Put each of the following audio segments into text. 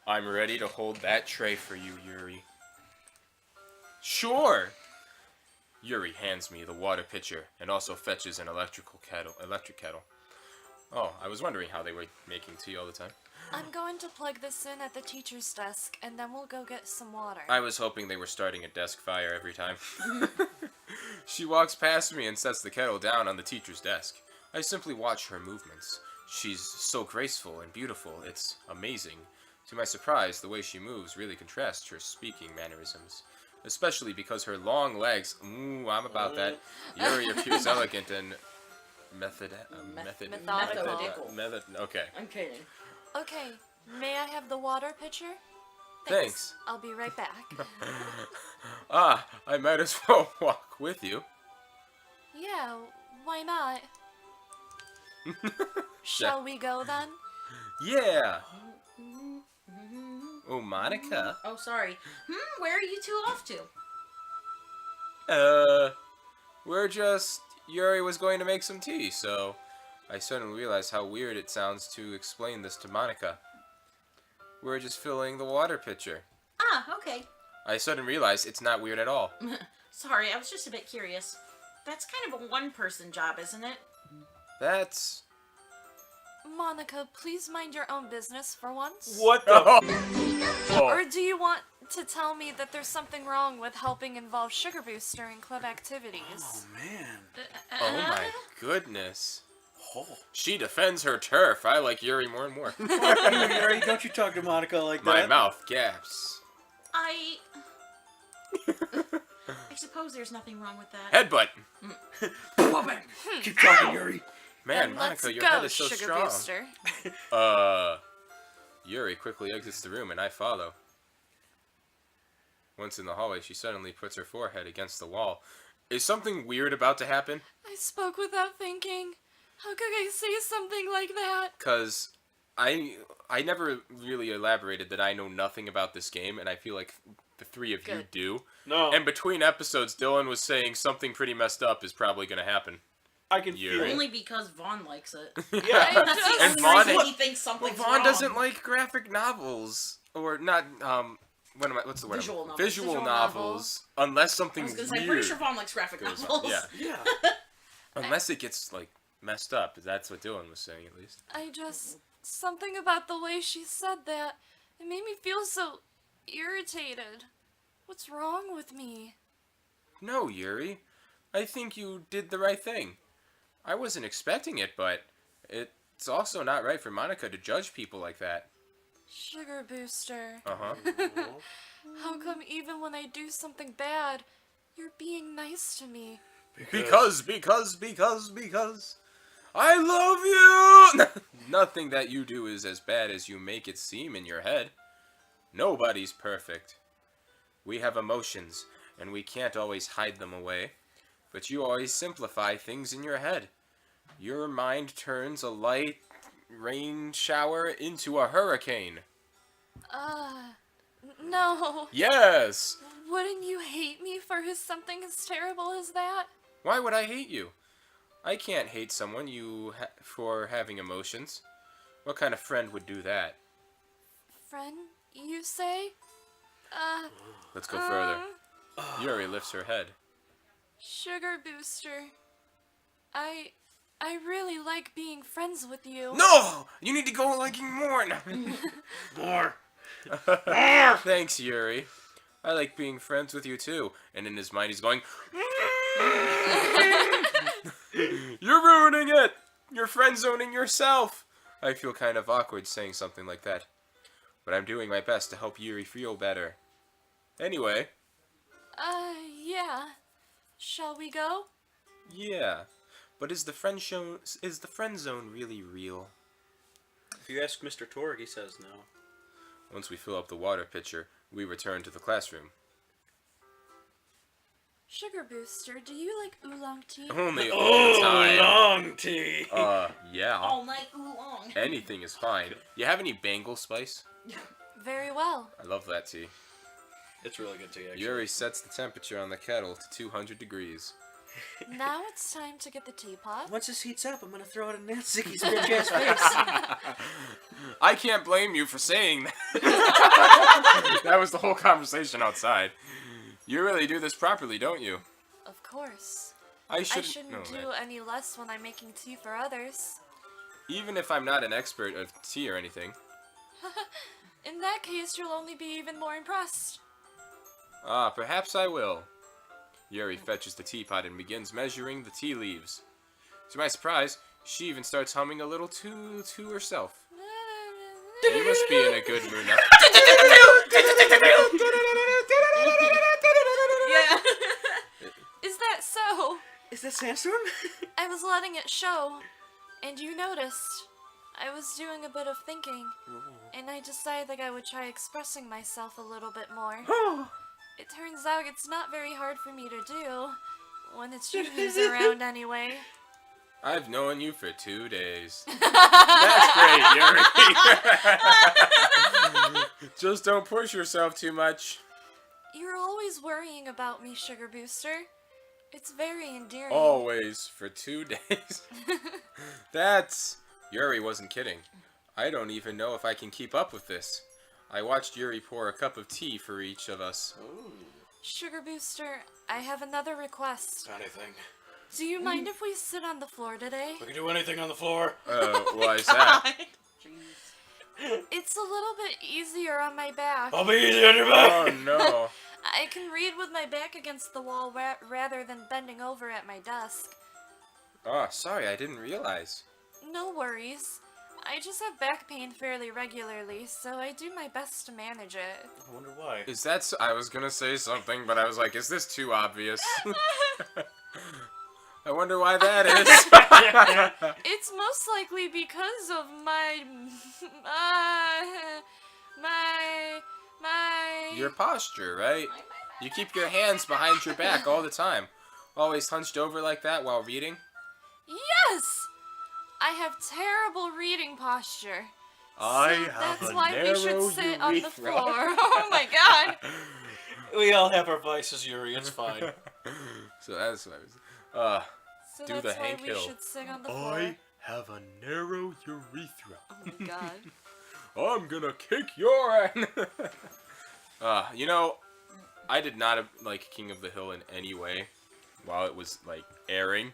I'm ready to hold that tray for you, Yuri. Sure! Yuri hands me the water pitcher and also fetches an electric kettle. Oh, I was wondering how they were making tea all the time. I'm going to plug this in at the teacher's desk, and then we'll go get some water. I was hoping they were starting a desk fire every time. She walks past me and sets the kettle down on the teacher's desk. I simply watch her movements. She's so graceful and beautiful, it's amazing. To my surprise, the way she moves really contrasts her speaking mannerisms. Especially because her long legs, I'm about that. Yuri appears elegant and methodical. Okay. I'm kidding. Okay, may I have the water pitcher? Thanks. I'll be right back. I might as well walk with you. Yeah, why not? Shall we go then? Yeah. Oh, Monica. Oh, sorry. Where are you two off to? Yuri was going to make some tea, so I suddenly realized how weird it sounds to explain this to Monica. We're just filling the water pitcher. Ah, okay. I suddenly realized it's not weird at all. Sorry, I was just a bit curious. That's kind of a one-person job, isn't it? That's... Monica, please mind your own business for once. What the... Or do you want to tell me that there's something wrong with helping involve Sugar Booster in club activities? Oh, man. Oh my goodness. She defends her turf. I like Yuri more and more. Yuri, don't you talk to Monica like that. My mouth gaps. I suppose there's nothing wrong with that. Headbutt. Keep talking, Yuri. Man, Then Monica, let's your go, head is so Sugar strong. Booster. Yuri quickly exits the room and I follow. Once in the hallway, she suddenly puts her forehead against the wall. Is something weird about to happen? I spoke without thinking. How could I say something like that? Because I never really elaborated that I know nothing about this game, and I feel like the three of you do. No. And between episodes, Dylan was saying something pretty messed up is probably going to happen. I can feel it. Only because Vaughn likes it. Yeah. That's the And only Vaughn- reason he thinks something's Vaughn wrong. doesn't like graphic novels. Or not, what's the word? Visual novels. Visual Visual novels. Unless I something was gonna weird say, pretty sure Vaughn likes graphic goes on. novels. Yeah. Yeah. Unless it gets, like, messed up. That's what Dylan was saying, at least. Something about the way she said that, it made me feel so irritated. What's wrong with me? No, Yuri. I think you did the right thing. I wasn't expecting it, but it's also not right for Monica to judge people like that. Sugar Booster. Uh-huh. How come even when I do something bad, you're being nice to me? Because I love you! Nothing that you do is as bad as you make it seem in your head. Nobody's perfect. We have emotions, and we can't always hide them away. But you always simplify things in your head. Your mind turns a light rain shower into a hurricane. No. Yes! Wouldn't you hate me for something as terrible as that? Why would I hate you? I can't hate someone for having emotions. What kind of friend would do that? Friend, you say? Let's go further. Yuri lifts her head. Sugar Booster. I really like being friends with you. No! You need to go liking more now. More. Thanks, Yuri. I like being friends with you too. And in his mind he's going, you're ruining it! You're friend-zoning yourself! I feel kind of awkward saying something like that. But I'm doing my best to help Yuri feel better. Anyway. Yeah. Shall we go? Yeah. But is the friend zone really real? If you ask Mr. Torg, he says no. Once we fill up the water pitcher, we return to the classroom. Sugar Booster, do you like oolong tea? Only all the time. Long tea. Yeah. All night oolong. Anything is fine. You have any Bengal spice? Very well. I love that tea. It's really good tea, actually. Yuri sets the temperature on the kettle to 200 degrees. Now it's time to get the teapot. Once this heats up, I'm gonna throw it in Natsuki's bitch ass face. I can't blame you for saying that. That was the whole conversation outside. You really do this properly, don't you? Of course. I I shouldn't shouldn't know do that. any less when I'm making tea for others. Even if I'm not an expert of tea or anything. In that case, you'll only be even more impressed. Ah, perhaps I will. Yuri fetches the teapot and begins measuring the tea leaves. To my surprise, she even starts humming a little to herself. You must be in a good mood now. Yeah. Is that so? Is that Sandstorm? I was letting it show, and you noticed. I was doing a bit of thinking, and I decided that I would try expressing myself a little bit more. It turns out it's not very hard for me to do, when it's you who's around anyway. I've known you for 2 days. That's great, Yuri. Just don't push yourself too much. You're always worrying about me, Sugar Booster. It's very endearing. Always for 2 days. That's... Yuri wasn't kidding. I don't even know if I can keep up with this. I watched Yuri pour a cup of tea for each of us. Sugar Booster, I have another request. Anything. Do you mind if we sit on the floor today? We can do anything on the floor. Why is that? It's a little bit easier on my back. I'll be easy on your back. Oh no. I can read with my back against the wall rather than bending over at my desk. Oh, sorry, I didn't realize. No worries. I just have back pain fairly regularly, so I do my best to manage it. I wonder why. Is that... I was gonna say something, but I was like, is this too obvious? I wonder why that is. It's most likely because of my... Your posture, right? You keep your hands behind your back all the time. Always hunched over like that while reading. Yes! I have terrible reading posture. I So have that's a why we should narrow sit on the urethra. floor. Oh my god. We all have our vices, Yuri. It's fine. So that's what I was... So Do that's the why Hank we Hill. should sit on the floor. I have a narrow urethra. Oh my god. I'm gonna kick your ass. You know, I did not like King of the Hill in any way while it was like airing.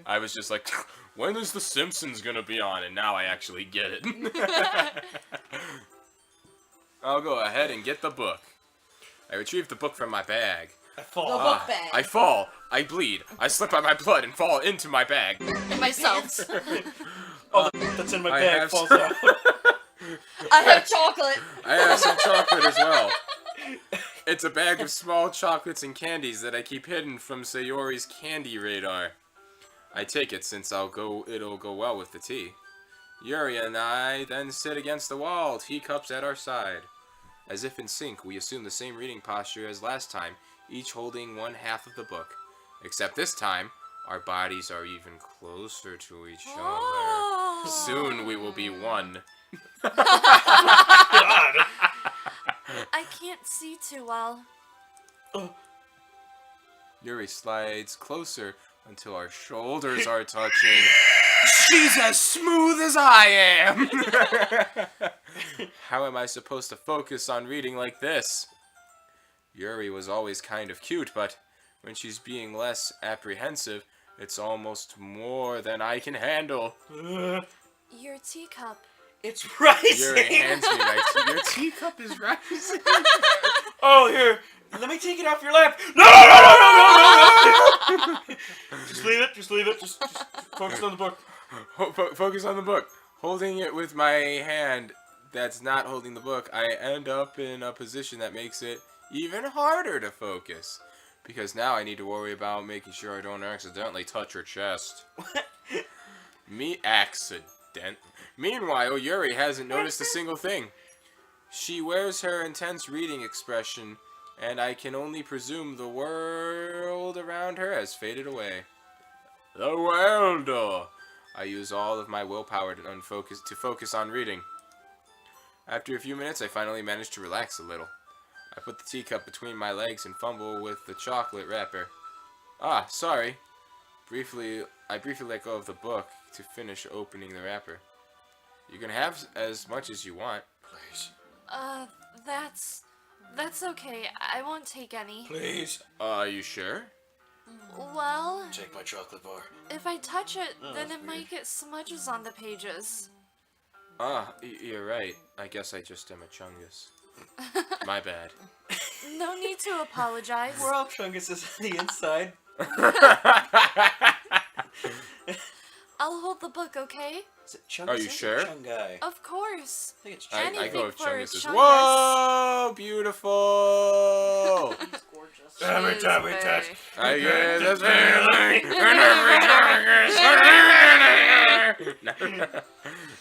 I was just like, when is The Simpsons gonna be on? And now I actually get it. I'll go ahead and get the book. I retrieve the book from my bag. I fall. The book bag. I fall. I bleed. I slip on my blood and fall into my bag. Myself. All that's in my I bag have falls some- out. I have chocolate. I have some chocolate as well. It's a bag of small chocolates and candies that I keep hidden from Sayori's candy radar. I take it since it'll go well with the tea. Yuri and I then sit against the wall, teacups at our side. As if in sync, we assume the same reading posture as last time, each holding one half of the book. Except this time, our bodies are even closer to each other. Oh. Soon we will be one. God. I can't see too well. Yuri slides closer until our shoulders are touching. She's as smooth as I am! How am I supposed to focus on reading like this? Yuri was always kind of cute, but when she's being less apprehensive, it's almost more than I can handle. Your teacup. It's rising. Yuri hands me my tea. Your teacup is rising. Oh, here. Let me take it off your lap. No! Just leave it. Just leave it. Just focus on the book. Focus on the book. Holding it with my hand that's not holding the book, I end up in a position that makes it even harder to focus. Because now I need to worry about making sure I don't accidentally touch her chest. Meanwhile, Yuri hasn't noticed a single thing. She wears her intense reading expression, and I can only presume the world around her has faded away. The world! I use all of my willpower to focus on reading. After a few minutes, I finally manage to relax a little. I put the teacup between my legs and fumble with the chocolate wrapper. Ah, sorry. I briefly let go of the book to finish opening the wrapper. You can have as much as you want. Please. That's okay. I won't take any. Please. Are you sure? Well, Take my chocolate bar. if I touch it, Oh, then that's it might get smudges on the pages. You're right. I guess I just am a chungus. My bad. No need to apologize. We're all chunguses on the inside. I'll hold the book, okay? Is it chungus? Are you sure? Chungai. Of course. I think it's I Anything go with for a chungus as chungus. whoa, beautiful. He's gorgeous. Every She time is we very- touch. I get this feeling.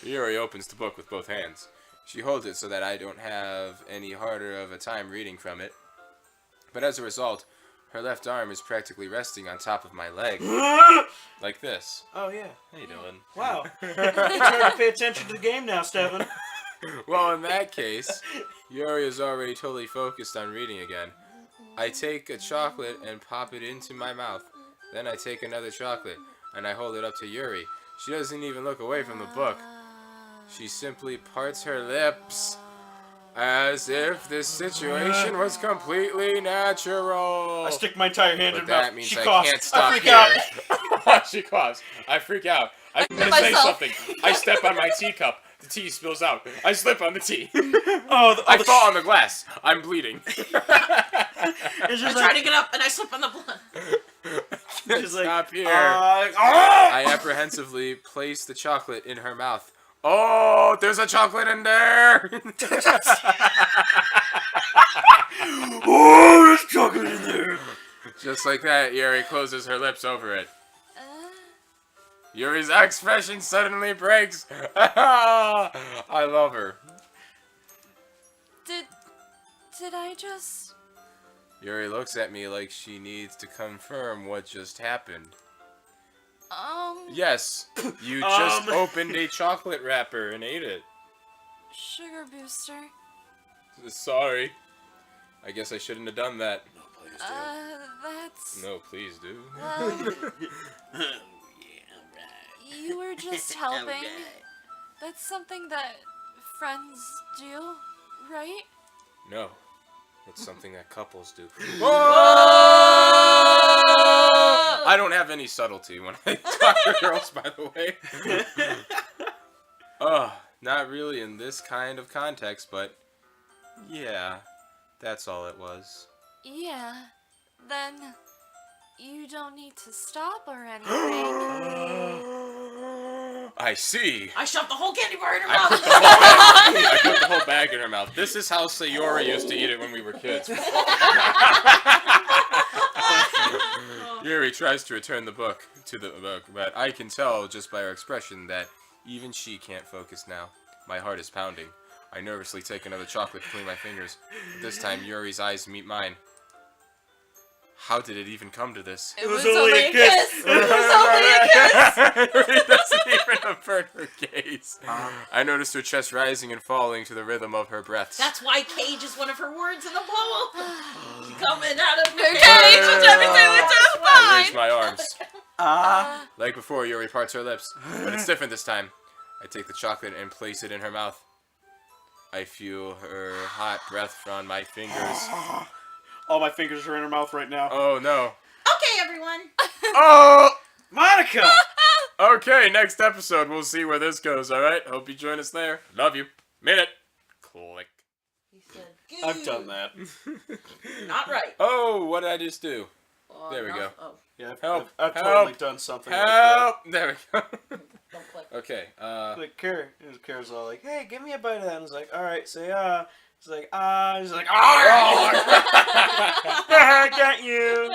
Yuri opens the book with both hands. She holds it so that I don't have any harder of a time reading from it. But as a result, her left arm is practically resting on top of my leg. Like this. Oh, yeah. How you doing? Wow. It's hard to pay attention to the game now, Stefan. Well, in that case, Yuri is already totally focused on reading again. I take a chocolate and pop it into my mouth. Then I take another chocolate and I hold it up to Yuri. She doesn't even look away from the book. She simply parts her lips as if this situation was completely natural. I stick my entire hand But in her mouth. that means She I coughs. can't stop I freak here. out. She coughs. I freak out. I'm gonna myself. say something. I step on my teacup. The tea spills out. I slip on the tea. I I fall on the glass. I'm bleeding. It's I just try like, to get up and I slip on the blood. just like, Stop here. oh! I apprehensively place the chocolate in her mouth. Oh, there's a chocolate in there! Oh, there's chocolate in there. Just like that, Yuri closes her lips over it. Uh, Yuri's expression suddenly breaks. I love her. did I just... Yuri looks at me like she needs to confirm what just happened. Yes, you just opened a chocolate wrapper and ate it. Sugar booster. Sorry. I guess I shouldn't have done that. No, please do. That's... No, please do. Well, Oh, yeah, alright. you were just helping. Alright. That's something that friends do, right? No. It's something that couples do. I don't have any subtlety when I talk to girls, by the way. Not really in this kind of context, but yeah, that's all it was. Yeah. Then you don't need to stop or anything. I see. I shoved the whole candy bar in her I put, mouth. the whole bag, I put the whole bag in her mouth. This is how Sayori used to eat it when we were kids. Yuri tries to return the book to the book, but I can tell just by her expression that even she can't focus now. My heart is pounding. I nervously take another chocolate between my fingers. This time Yuri's eyes meet mine. How did it even come to this? It was only a kiss. It was only a kiss. Yuri doesn't even avert her gaze. I noticed her chest rising and falling to the rhythm of her breaths. That's why cage is one of her words in the poem. Coming out of her Cage cage is with everything with just I raise fine. my arms. Like before, Yuri parts her lips, but it's different this time. I take the chocolate and place it in her mouth. I feel her hot breath on my fingers. All my fingers are in her mouth right now. Oh no. Okay, everyone. Oh! Monica! Okay, next episode, we'll see where this goes, alright? Hope you join us there. Love you. Minute. Click. He said, I've done that. Not right. Oh, what did I just do? Oh, There we no. go. Oh, Yeah, Help, I've help, totally done something Help! There we go. don't click. Okay, like Kara's all like, hey, give me a bite of that. And I was like, alright, say He's like, he's like, I got you.